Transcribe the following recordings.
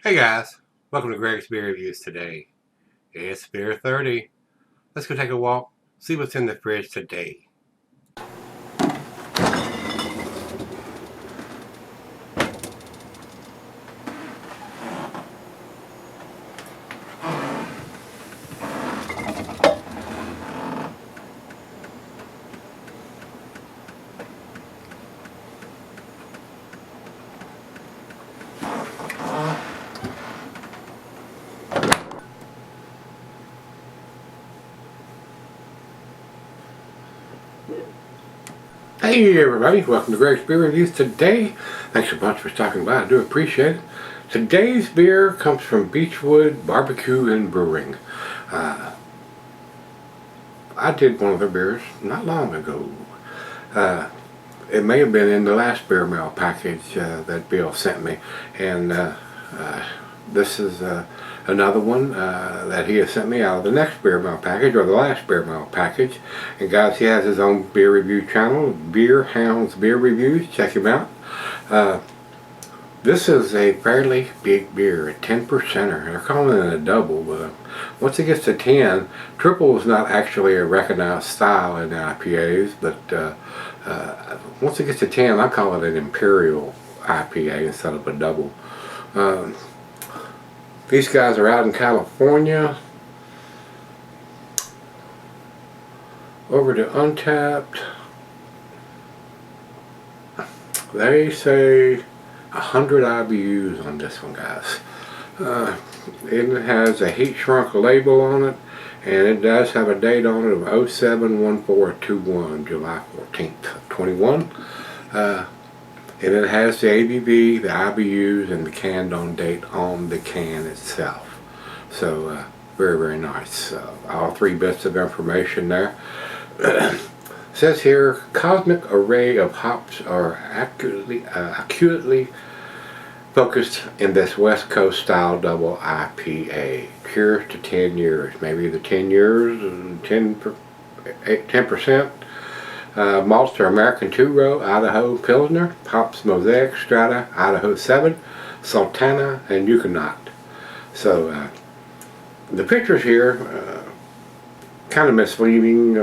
Hey guys, welcome to Gregsbeerreviews today. It's beer 30. Let's go take a walk, see what's in the fridge today. Hey everybody, welcome to Gregsbeerreviews today. Thanks a bunch for stopping by, I do appreciate it. Today's beer comes from Beachwood BBQ and Brewing. I did one of their beers not long ago. It may have been in the last beer mail package that Bill sent me, and this is another one that he has sent me out of the next beer mail package, or the last beer mail package. And guys, he has his own beer review channel, Beer Hounds Beer Reviews. Check him out. This is a fairly big beer, a 10%er. They're calling it a double, but once it gets to 10, triple is not actually a recognized style in IPAs, but once it gets to 10, I call it an Imperial IPA instead of a double. These guys are out in California. Over to Untapped. They say 100 IBUs on this one, guys. It has a heat shrunk label on it, and it does have a date on it of 07/14/21, July 14th of 21. And it has the ABV, the IBUs, and the canned on date on the can itself. So very, very nice. All three bits of information there. It says here, cosmic array of hops are accurately focused in this West Coast style double IPA. Cures to 10 years. Maybe the 10 years, 10%. Malts are American 2-row, Idaho Pilsner, Hops Mosaic, Strata, Idaho 7, Sultana, and Yukonot. So the pictures here kind of misleading.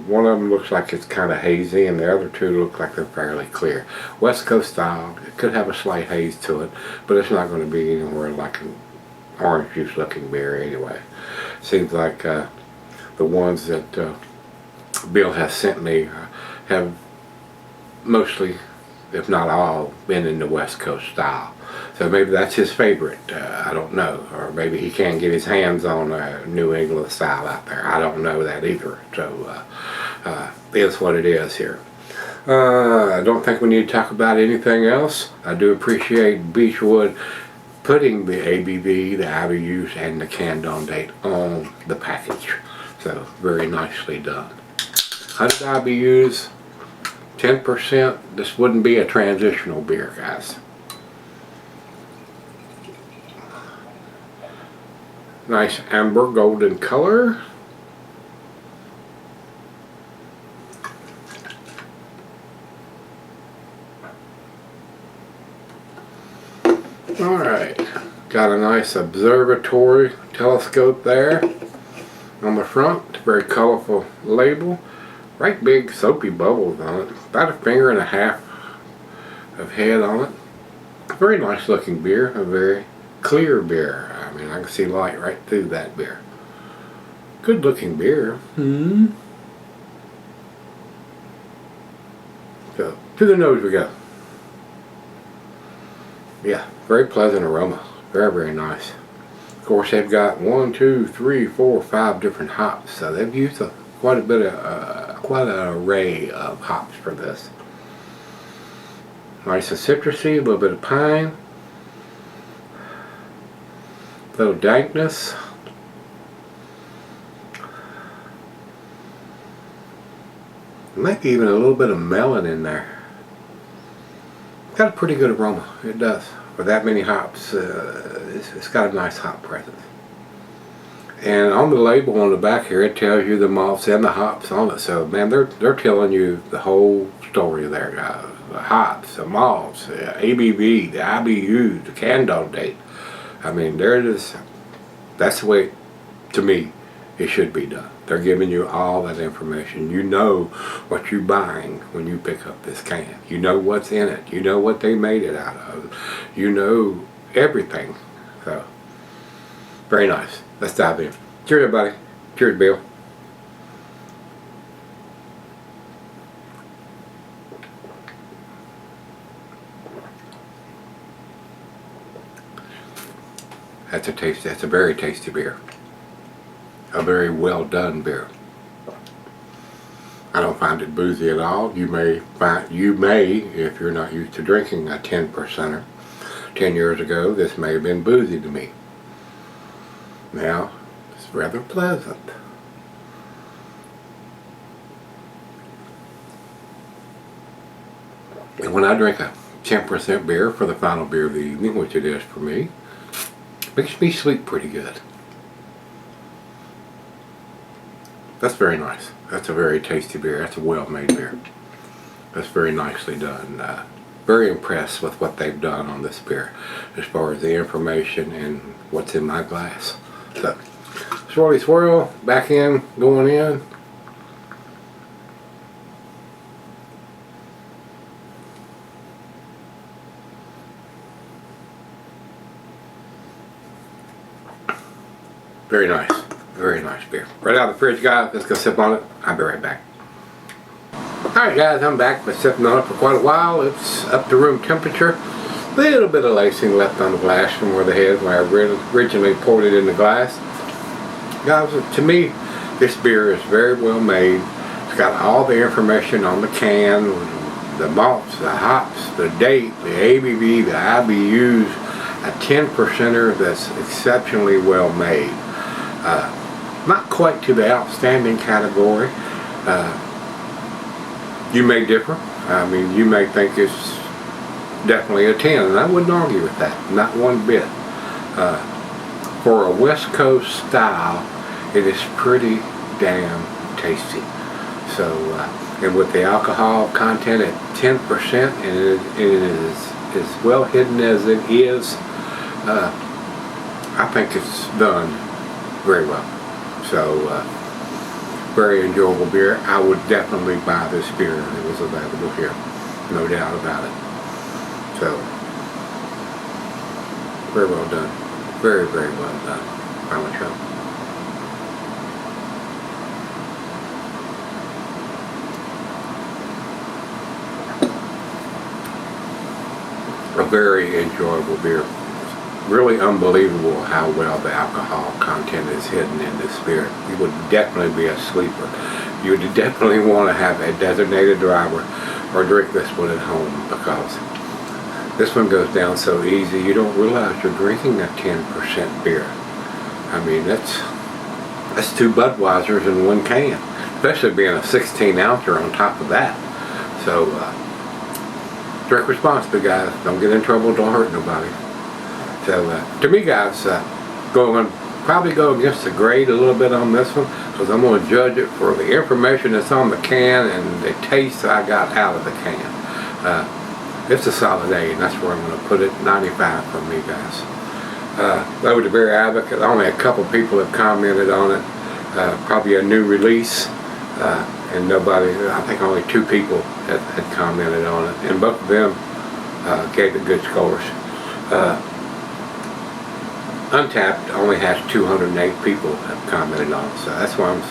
One of them looks like it's kind of hazy, and the other two look like they're fairly clear. West Coast style, it could have a slight haze to it, but it's not going to be anywhere like an orange juice looking beer anyway. Seems like the ones that Bill has sent me have mostly, if not all, been in the West Coast style. So maybe that's his favorite. I don't know. Or maybe he can't get his hands on a New England style out there. I don't know that either. So it's what it is here. I don't think we need to talk about anything else. I do appreciate Beachwood putting the ABV, the IBUs, and the canned on date on the package. So very nicely done. 100 IBUs, 10%. This wouldn't be a transitional beer, guys. Nice amber golden color. Alright, got a nice observatory telescope there on the front. Very colorful label. Right big soapy bubbles on it. About a finger and a half of head on it. Very nice looking beer. A very clear beer. I mean, I can see light right through that beer. Good looking beer. So, to the nose we go. Yeah, very pleasant aroma. Very, very nice. Of course, they've got 1, 2, 3, 4, 5 different hops. So they've used quite a bit of quite an array of hops for this. Nice and citrusy, a little bit of pine, a little dankness, maybe even a little bit of melon in there. Got a pretty good aroma, it does. For that many hops, it's got a nice hop presence. And on the label on the back here, it tells you the malts and the hops on it. So, man, they're telling you the whole story there, guys. The hops, the malts, the ABV, the IBU, the canned on date. I mean, there it is. That's the way, to me, it should be done. They're giving you all that information. You know what you're buying when you pick up this can. You know what's in it. You know what they made it out of. You know everything. So, very nice. Let's dive in. Cheers, everybody. Cheers, Bill. That's a taste. That's a very tasty beer. A very well done beer. I don't find it boozy at all. You may, if you're not used to drinking a 10%er. 10 years ago, this may have been boozy to me. Now, it's rather pleasant. And when I drink a 10% beer for the final beer of the evening, which it is for me, it makes me sleep pretty good. That's very nice. That's a very tasty beer. That's a well-made beer. That's very nicely done. Very impressed with what they've done on this beer as far as the information and what's in my glass. So, swirly swirl, back in, going in. Very nice. Very nice beer. Right out of the fridge, guys. Let's go sip on it. I'll be right back. Alright guys, I'm back. Been sipping on it for quite a while. It's up to room temperature. A little bit of lacing left on the glass from where the head where I originally poured it in the glass. Guys, to me, this beer is very well made. It's got all the information on the can, the malts, the hops, the date, the ABV, the IBUs, a 10%er that's exceptionally well made. Not quite to the outstanding category. You may differ. I mean, you may think it's definitely a 10, and I wouldn't argue with that, not one bit. For a West Coast style, it is pretty damn tasty. So, and with the alcohol content at 10%, and it is as well hidden as it is, I think it's done very well. So, very enjoyable beer. I would definitely buy this beer if it was available here. No doubt about it. So, very well done. Very, very well done. Finally try. A very enjoyable beer. Really unbelievable how well the alcohol content is hidden in this beer. You would definitely be a sleeper. You would definitely want to have a designated driver or drink this one at home, because this one goes down so easy you don't realize you're drinking a 10% beer. I mean, that's 2 Budweisers in one can, especially being a 16 ouncer on top of that. So drink responsibly, guys. Don't get in trouble, don't hurt nobody. So, to me, guys, probably go against the grade a little bit on this one, because I'm going to judge it for the information that's on the can and the taste I got out of the can. It's a solid A, and that's where I'm going to put it. 95 from me, guys. Over to Beer Advocate, only a couple people have commented on it. Probably a new release, and nobody, I think only 2 people had commented on it, and both of them gave it good scores. Untapped only has 208 people have commented on it, so that's why I'm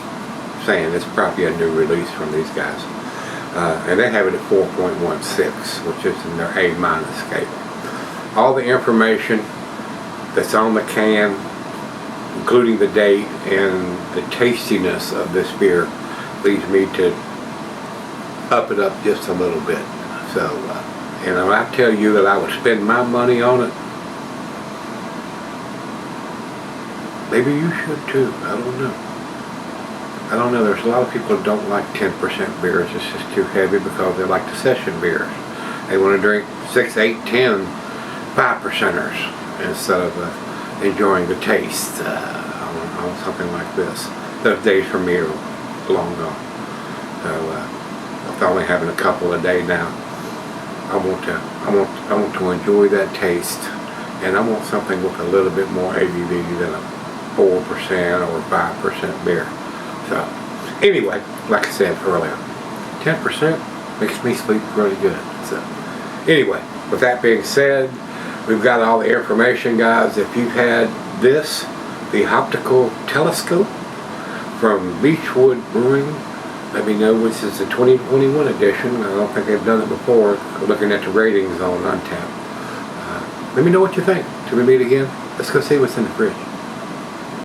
saying it's probably a new release from these guys. And they have it at 4.16, which is in their A- scale. All the information that's on the can, including the date and the tastiness of this beer, leads me to up it up just a little bit. So, and when I tell you that I would spend my money on it, maybe you should too. I don't know. I don't know. There's a lot of people who don't like 10% beers. It's just too heavy because they like the session beers. They want to drink 6, 8, 10 5%ers instead of enjoying the taste on something like this. Those days for me are long gone. So with only having a couple a day now, I want to enjoy that taste and I want something with a little bit more ABV than a 4% or 5% beer. So, anyway, like I said earlier, 10% makes me sleep really good. So, anyway, with that being said, we've got all the information, guys. If you've had this, the Hoptical Telescope from Beachwood Brewing, let me know which is the 2021 edition. I don't think they've done it before, looking at the ratings on Untappd. Let me know what you think. Till we meet again, let's go see what's in the fridge.